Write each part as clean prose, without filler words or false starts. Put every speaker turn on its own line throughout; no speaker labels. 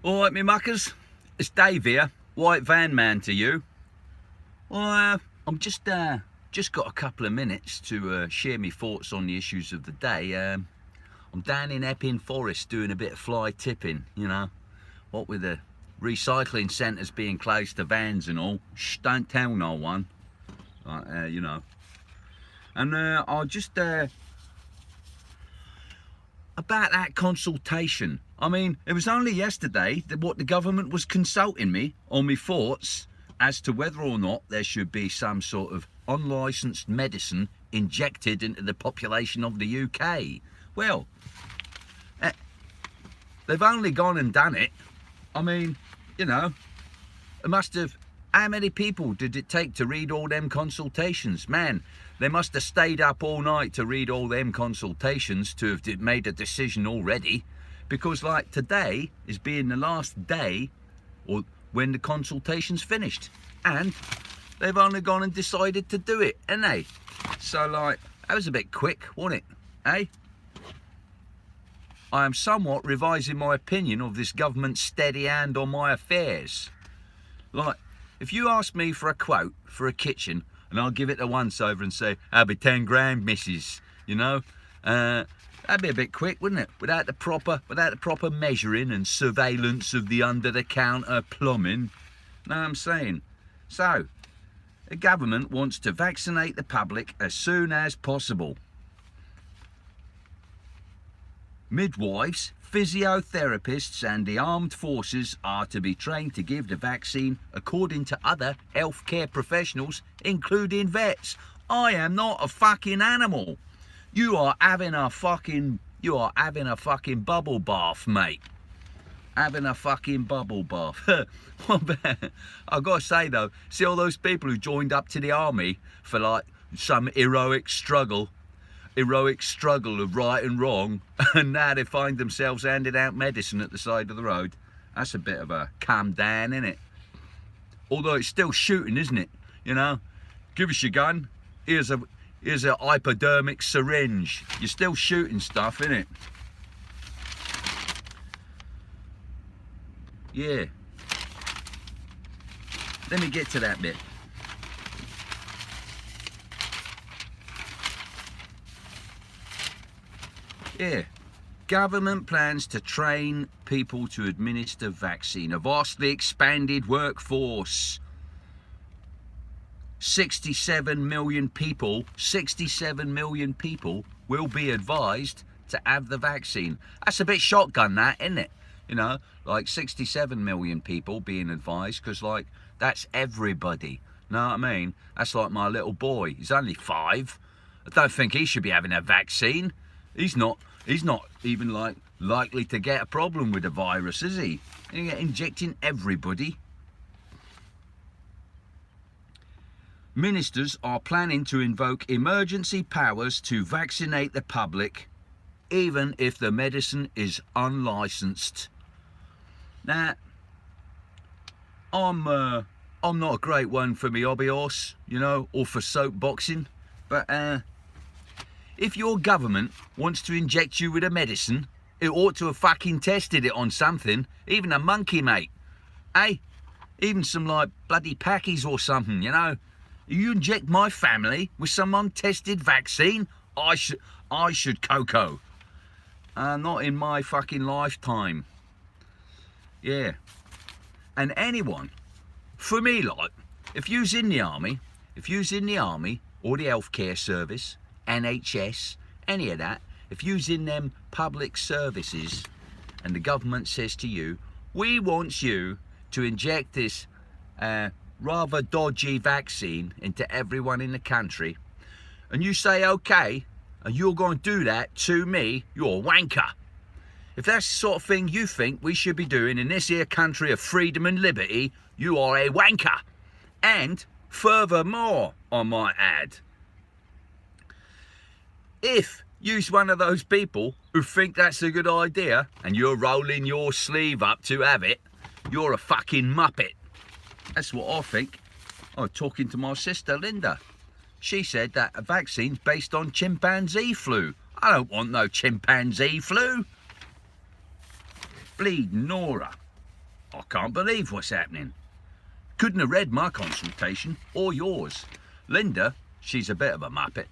All right, me muckers, it's Dave here, White Van Man to you. Well, I'm just got a couple of minutes to share my thoughts on the issues of the day. I'm down in Epping Forest doing a bit of fly tipping, you know. What with the recycling centres being closed to vans and all, shh, don't tell no one, you know. And I'll just, about that consultation. I mean, it was only yesterday that what the government was consulting me on my thoughts as to whether or not there should be some sort of unlicensed medicine injected into the population of the UK. Well, they've only gone and done it. I mean, you know, it must have, how many people did it take to read all them consultations? Man, they must have stayed up all night to read all them consultations to have made a decision already. Because like today is being the last day or when the consultation's finished. And they've only gone and decided to do it, ain't they? So like, that was a bit quick, wasn't it? Eh? I am somewhat revising my opinion of this government's steady hand on my affairs. Like, if you ask me for a quote for a kitchen, and I'll give it a once over and say, "I'll be 10 grand, missus," you know, that'd be a bit quick, wouldn't it? Without the proper measuring and surveillance of the under-the-counter plumbing. Know what I'm saying? So, the government wants to vaccinate the public as soon as possible. Midwives, physiotherapists and the armed forces are to be trained to give the vaccine according to other healthcare professionals, including vets. I am not a fucking animal. You are having a fucking bubble bath, mate. Having a fucking bubble bath. I've got to say though, see all those people who joined up to the army for like some heroic struggle of right and wrong, and now they find themselves handing out medicine at the side of the road. That's a bit of a calm down, isn't it? Although it's still shooting, isn't it? You know, give us your gun. Here's a hypodermic syringe. You're still shooting stuff, innit? Yeah. Let me get to that bit. Yeah. Government plans to train people to administer vaccine. A vastly expanded workforce. 67 million people will be advised to have the vaccine. That's a bit shotgun, that, isn't it? You know, like 67 million people being advised, because like that's everybody. Know what I mean? That's like my little boy. He's only 5. I don't think he should be having a vaccine. He's not even like likely to get a problem with the virus, is he? You're injecting everybody. Ministers are planning to invoke emergency powers to vaccinate the public, even if the medicine is unlicensed. Now, I'm not a great one for me hobby horse, you know, or for soapboxing, but if your government wants to inject you with a medicine, it ought to have fucking tested it on something, even a monkey, mate. Eh? Even some like bloody packies or something, you know. You inject my family with some untested vaccine, I should cocoa. Not in my fucking lifetime. Yeah. And anyone, for me, like, if you's in the army or the healthcare service, NHS, any of that, if you's in them public services and the government says to you, we want you to inject this rather dodgy vaccine into everyone in the country, and you say okay, and you're going to do that to me, you're a wanker. If that's the sort of thing you think we should be doing in this here country of freedom and liberty, you are a wanker. And furthermore, I might add, if you're one of those people who think that's a good idea and you're rolling your sleeve up to have it, you're a fucking muppet. That's what I think. I was talking to my sister Linda. She said that a vaccine's based on chimpanzee flu. I don't want no chimpanzee flu. Bleed Nora. I can't believe what's happening. Couldn't have read my consultation or yours. Linda, she's a bit of a muppet.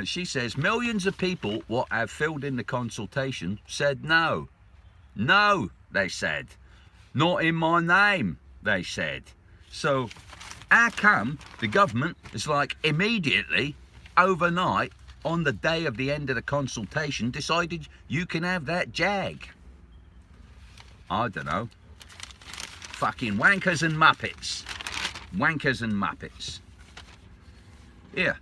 She says millions of people what have filled in the consultation said no. No, they said. Not in my name, they said. So how come the government is like immediately, overnight, on the day of the end of the consultation, decided you can have that jag? I don't know. Fucking wankers and muppets. Wankers and muppets. Here,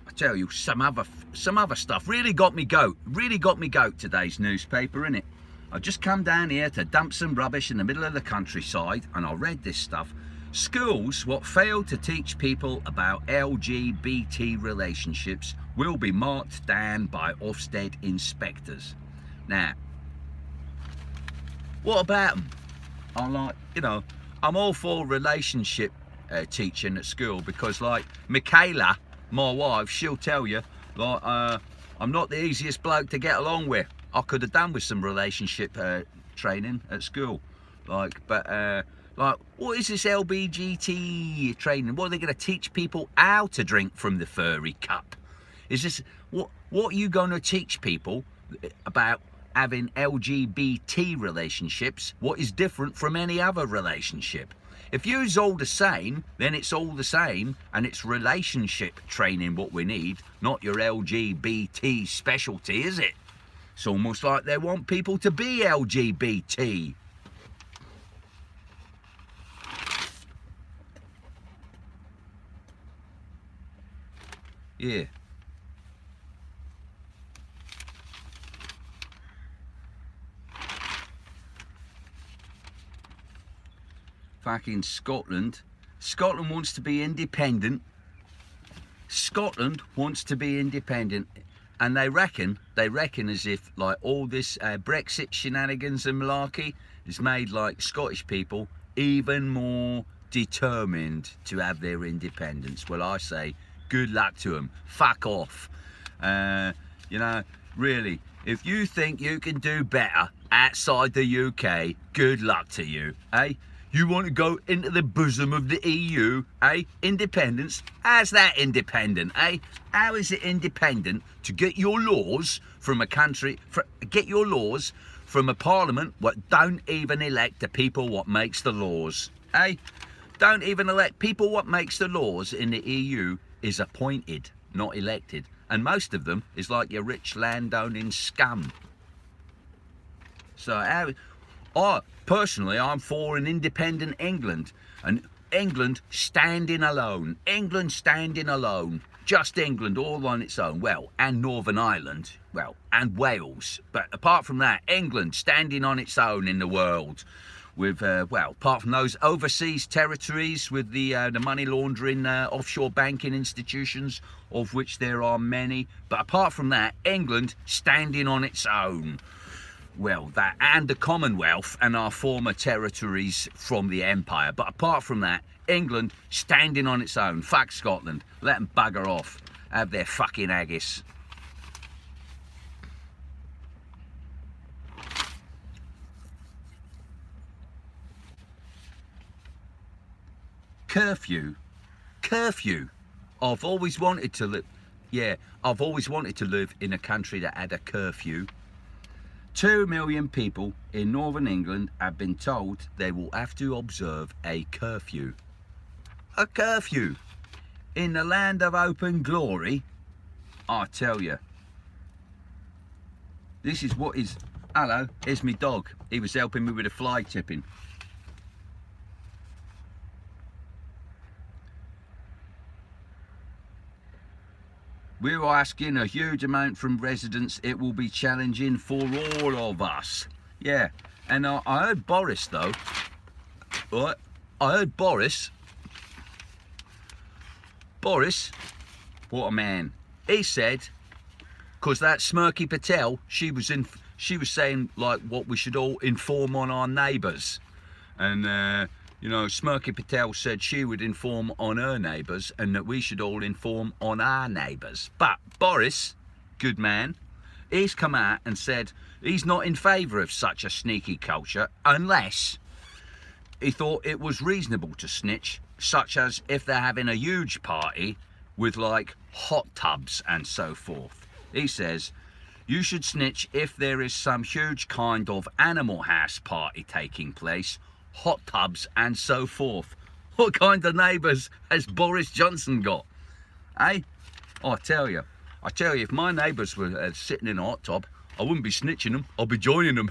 I tell you, some other stuff really got me goat. Really got me goat, today's newspaper, innit? I just come down here to dump some rubbish in the middle of the countryside, and I read this stuff. Schools what fail to teach people about LGBT relationships will be marked down by Ofsted inspectors. Now, what about them? I'm like, you know, I'm all for relationship teaching at school, because like Michaela, my wife, she'll tell you, like, I'm not the easiest bloke to get along with. I could have done with some relationship training at school, like, but like, what is this LGBT training? What are they going to teach people how to drink from the furry cup? Is this what are you going to teach people about having LGBT relationships? What is different from any other relationship? If you's all the same, then it's all the same, and it's relationship training what we need, not your LGBT specialty, is it? It's almost like they want people to be LGBT. Yeah. Fucking Scotland. Scotland wants to be independent. Scotland wants to be independent. And they reckon as if like all this Brexit shenanigans and malarkey has made like Scottish people even more determined to have their independence. Well, I say good luck to them. Fuck off. You know, really, if you think you can do better outside the UK, good luck to you, eh? You want to go into the bosom of the EU, eh? Independence? How's that independent, eh? How is it independent to get your laws from a country, get your laws from a parliament what don't even elect the people what makes the laws, eh? Don't even elect people what makes the laws in the EU is appointed, not elected. And most of them is like your rich landowning scum. So personally, I'm for an independent England, and England standing alone. England standing alone. Just England all on its own. Well, and Northern Ireland. Well, and Wales. But apart from that, England standing on its own in the world. With, well, apart from those overseas territories with the money laundering offshore banking institutions, of which there are many. But apart from that, England standing on its own. Well, that and the Commonwealth and our former territories from the Empire. But apart from that, England standing on its own. Fuck Scotland. Let them bugger off. Have their fucking haggis. Curfew. Curfew. I've always wanted to live. Yeah, I've always wanted to live in a country that had a curfew. 2 million people in Northern England have been told they will have to observe a curfew. A curfew. In the land of open glory, I tell you. This is what is... Hello, here's my dog. He was helping me with a fly tipping. We're asking a huge amount from residents. It will be challenging for all of us. Yeah, and I heard Boris though. Right, I heard Boris. Boris, what a man. He said, because that Smirky Patel, she was saying like what we should all inform on our neighbours, and you know, Smirky Patel said she would inform on her neighbours and that we should all inform on our neighbours. But Boris, good man, he's come out and said he's not in favour of such a sneaky culture unless he thought it was reasonable to snitch, such as if they're having a huge party with like hot tubs and so forth. He says, you should snitch if there is some huge kind of animal house party taking place, hot tubs and so forth. What kind of neighbours has Boris Johnson got? Eh? I tell you, if my neighbours were sitting in a hot tub, I wouldn't be snitching them, I'll be joining them.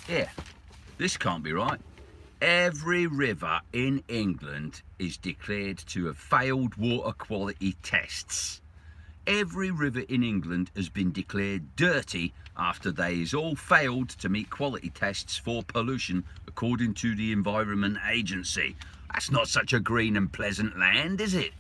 Yeah, this can't be right. Every river in England is declared to have failed water quality tests. Every river in England has been declared dirty after they has all failed to meet quality tests for pollution according to the Environment Agency. That's not such a green and pleasant land, is it?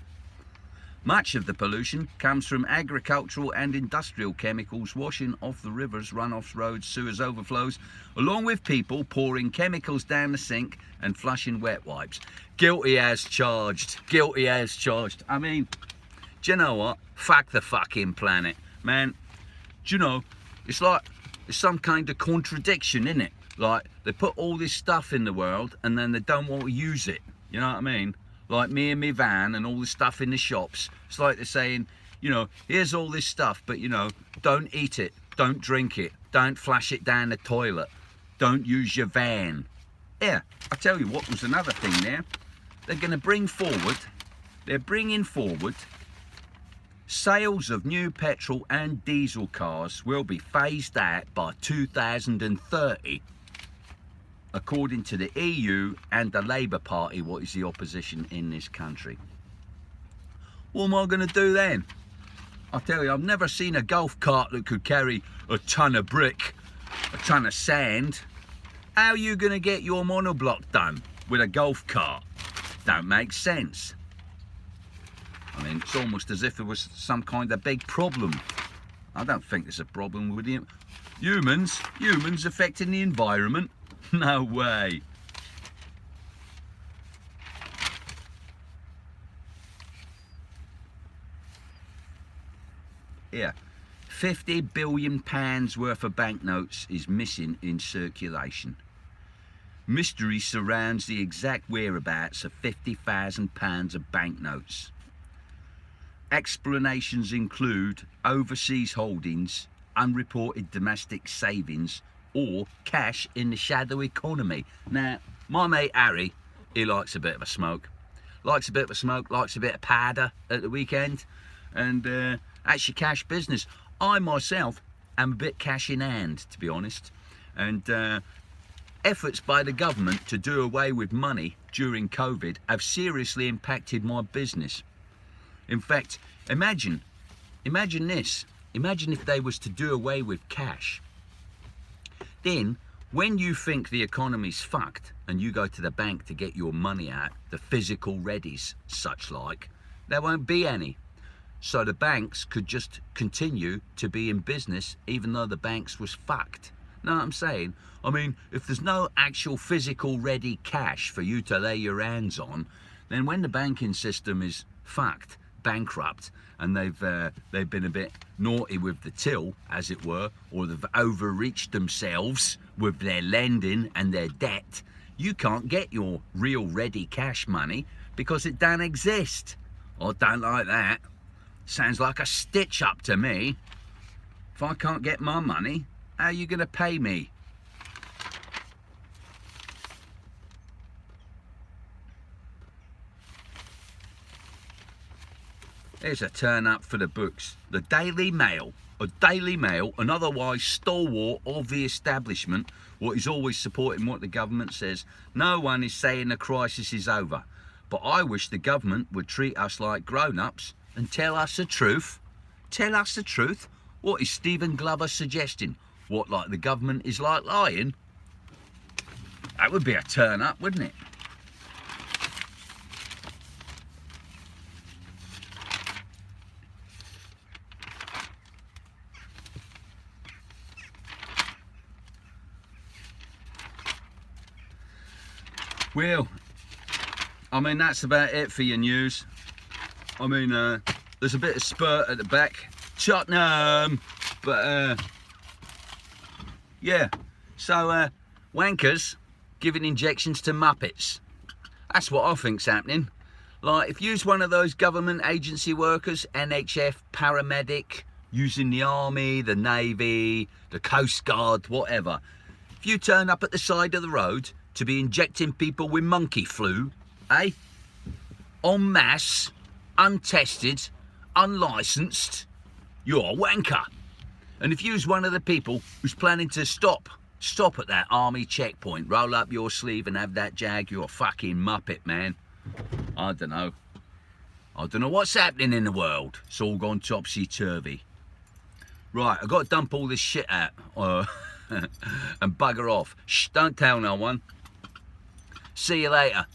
Much of the pollution comes from agricultural and industrial chemicals washing off the rivers, runoffs, roads, sewers, overflows, along with people pouring chemicals down the sink and flushing wet wipes. Guilty as charged. Guilty as charged. I mean, do you know what? Fuck the fucking planet, man. Do you know, it's like, it's some kind of contradiction, isn't it? Like, they put all this stuff in the world and then they don't want to use it. You know what I mean? Like me and me van and all this stuff in the shops. It's like they're saying, you know, here's all this stuff, but you know, don't eat it, don't drink it, don't flush it down the toilet, don't use your van. Yeah, I tell you what was another thing there. They're going to bring forward, they're bringing forward sales of new petrol and diesel cars will be phased out by 2030. According to the EU and the Labour Party, what is the opposition in this country. What am I going to do then? I tell you, I've never seen a golf cart that could carry a ton of brick, a ton of sand. How are you going to get your monoblock done with a golf cart? Don't make sense. I mean, it's almost as if there was some kind of big problem. I don't think there's a problem with humans affecting the environment. No way. Here, £50 billion worth of banknotes is missing in circulation. Mystery surrounds the exact whereabouts of £50,000 of banknotes. Explanations include overseas holdings, unreported domestic savings, or cash in the shadow economy. Now, my mate Harry, he likes a bit of a smoke. Likes a bit of powder at the weekend, and that's your cash business. I myself am a bit cash in hand, to be honest, and efforts by the government to do away with money during COVID have seriously impacted my business. In fact, imagine this. Imagine if they was to do away with cash. Then, when you think the economy's fucked and you go to the bank to get your money out, the physical readies, such like, there won't be any. So the banks could just continue to be in business even though the banks was fucked. Know what I'm saying? I mean, if there's no actual physical ready cash for you to lay your hands on, then when the banking system is fucked, bankrupt, and they've been a bit naughty with the till, as it were, or they've overreached themselves with their lending and their debt, you can't get your real ready cash money because it don't exist. I don't like that. Sounds like a stitch up to me. If I can't get my money, how are you going to pay me? Here's a turn up for the books. The Daily Mail. A Daily Mail, an otherwise stalwart of the establishment, what is always supporting what the government says. No one is saying the crisis is over. But I wish the government would treat us like grown-ups and tell us the truth. Tell us the truth. What is Stephen Glover suggesting? What, like the government is like lying? That would be a turn up, wouldn't it? Well, I mean, that's about it for your news. I mean, there's a bit of spurt at the back. Tottenham! But, yeah. So, wankers giving injections to muppets. That's what I think's happening. Like, if you's one of those government agency workers, NHF, paramedic, using the army, the navy, the coast guard, whatever. If you turn up at the side of the road to be injecting people with monkey flu, eh? En masse, untested, unlicensed, you're a wanker. And if you's one of the people who's planning to stop at that army checkpoint, roll up your sleeve and have that jag, you're a fucking muppet, man. I don't know what's happening in the world. It's all gone topsy-turvy. Right, I've got to dump all this shit out and bugger off. Shh, don't tell no one. See you later.